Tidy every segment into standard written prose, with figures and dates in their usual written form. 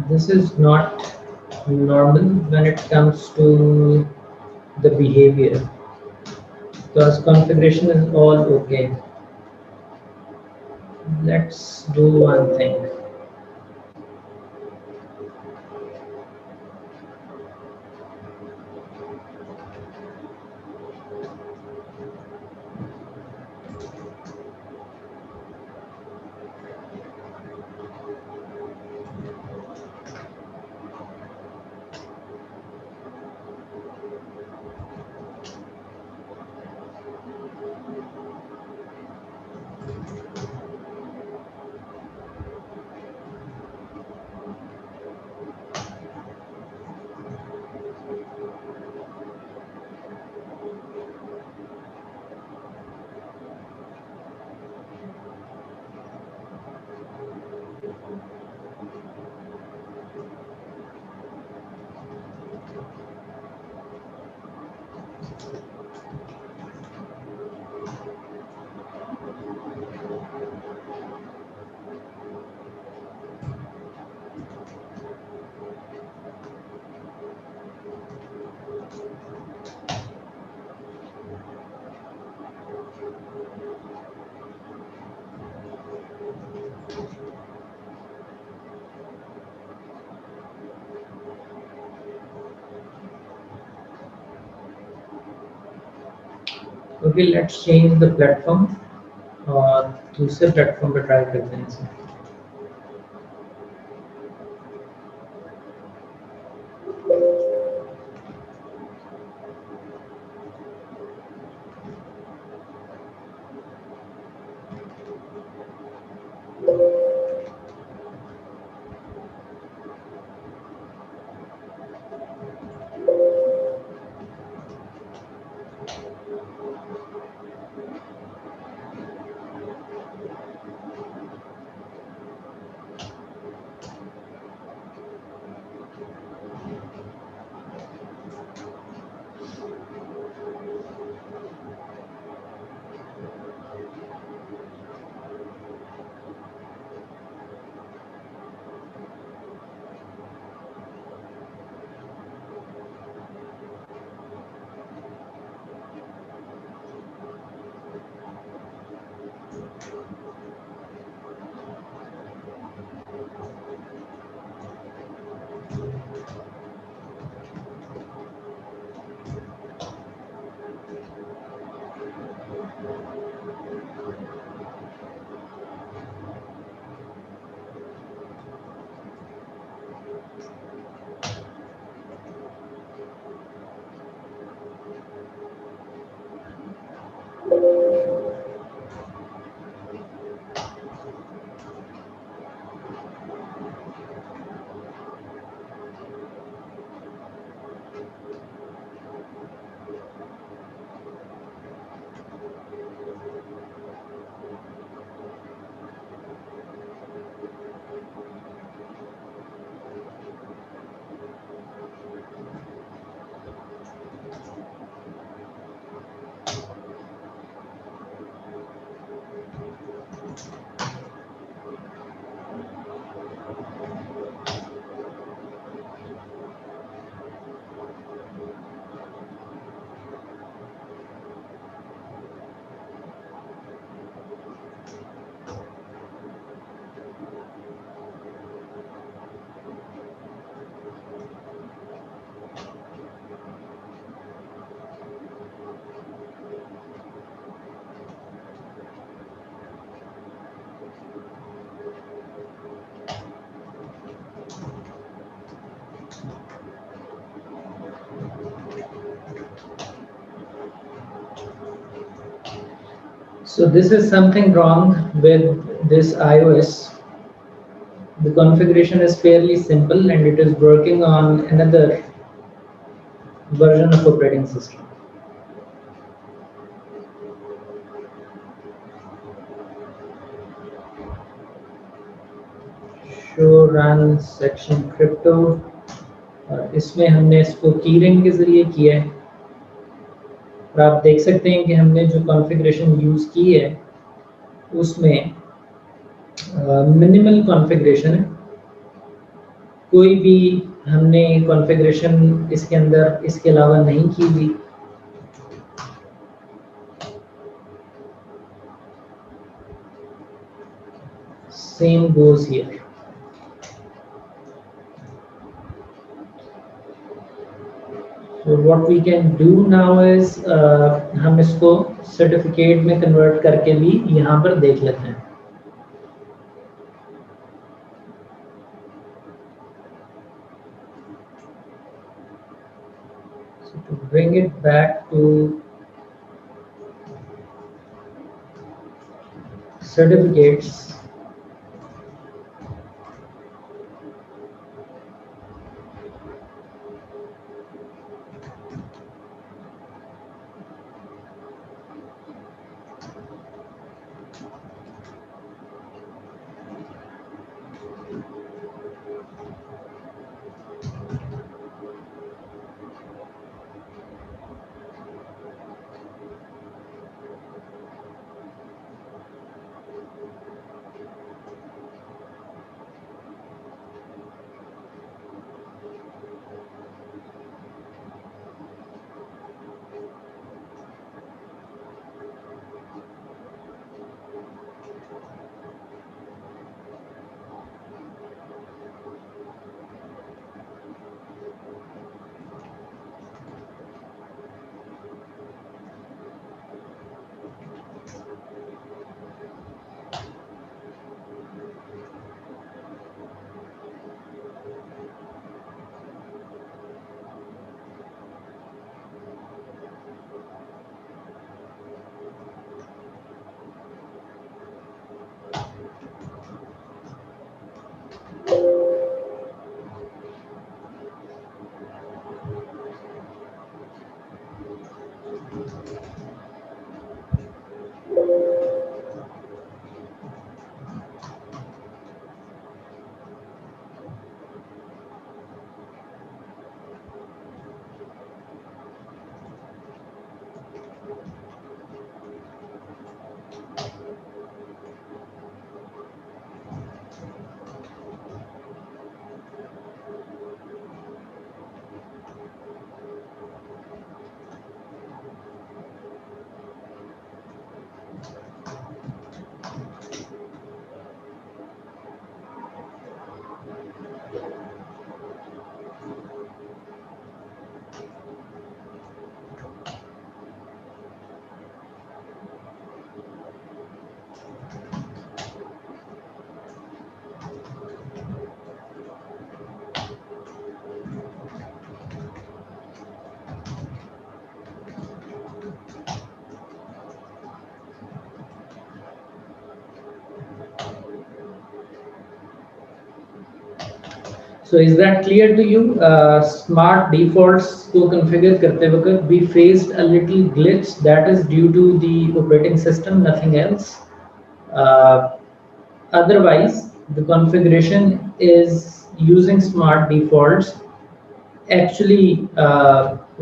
This is not normal when it comes to the behavior, because configuration is all okay. Let's do one thing. Okay, let's change the platform और दूसरे platform पे try करते हैं इसे. So this is something wrong with this iOS. The configuration is fairly simple and it is working on another version of operating system. Show run section crypto और इसमें हमने इसको कीरिंग के जरिए किया है और आप देख सकते हैं कि हमने जो कॉन्फ़िगरेशन यूज़ की है उसमें मिनिमल कॉन्फ़िगरेशन है कोई भी हमने कॉन्फ़िगरेशन इसके अंदर इसके अलावा नहीं की हुई। Same goes here. So what we can do now is हम इसको सर्टिफिकेट में कन्वर्ट करके भी यहाँ पर देख लेते हैं। So to bring it back to certificates, so is that clear to you? Smart defaults को configure करते वक्त we faced a little glitch that is due to the operating system, nothing else. Uh, Otherwise, the configuration is using smart defaults actually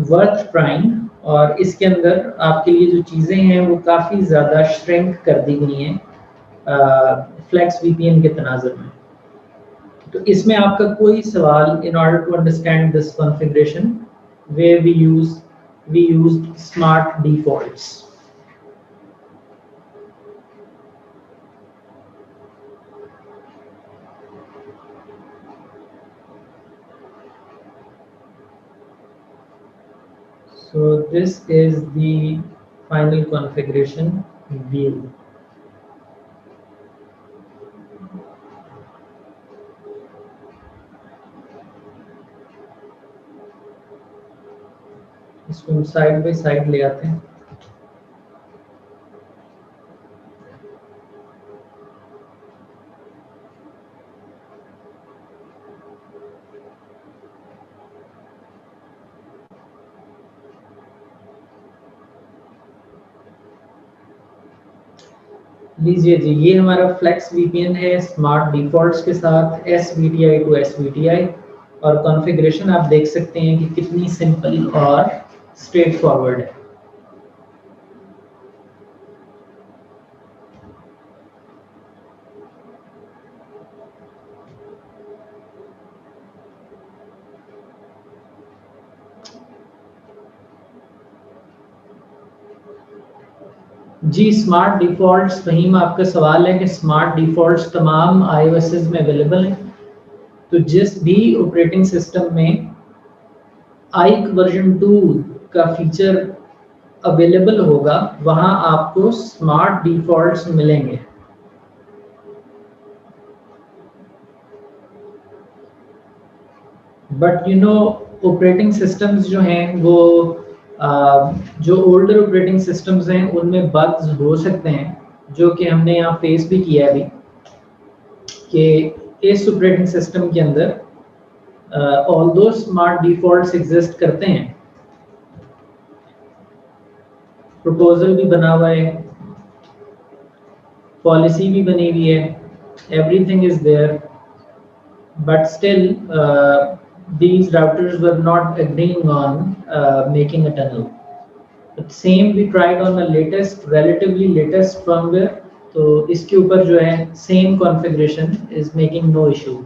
worth trying, और इसके अंदर आपके लिए जो चीज़ें हैं वो काफ़ी ज़्यादा श्रिंक कर दी गई हैं फ्लैक्स वीपीएन के तनाज़ुर में। तो इसमें आपका कोई सवाल in order to understand this configuration where we used smart defaults. So this is the final configuration view. इसको हम साइड बाय साइड ले आते हैं। लीजिए जी, ये हमारा फ्लेक्स वीपीएन है स्मार्ट डिफॉल्ट्स के साथ एसवीटीआई टू एसवीटीआई, और कॉन्फ़िगरेशन आप देख सकते हैं कि कितनी सिंपल और स्ट्रेट फॉरवर्ड है। जी, स्मार्ट डिफ़ॉल्ट्स, फ़हीम आपका सवाल है कि स्मार्ट डिफ़ॉल्ट्स तमाम आईओएसेस में अवेलेबल हैं। तो जिस भी ऑपरेटिंग सिस्टम में आइक वर्जन 2 का फीचर अवेलेबल होगा, वहाँ आपको स्मार्ट डिफ़ॉल्ट्स मिलेंगे। बट ऑपरेटिंग सिस्टम्स जो हैं वो जो ओल्डर ऑपरेटिंग सिस्टम्स हैं उनमें बग्स हो सकते हैं, जो कि हमने यहाँ फेस भी किया है अभी, कि इस ऑपरेटिंग सिस्टम के अंदर ऑल्दो स्मार्ट डिफ़ॉल्ट्स एग्जिस्ट करते हैं, प्रपोजल भी बना हुआ है, पॉलिसी भी बनी हुई है, everything is there, but still these routers were not agreeing on making a tunnel. But same we tried on the relatively latest firmware. तो इसके ऊपर जो है same configuration is making no issue.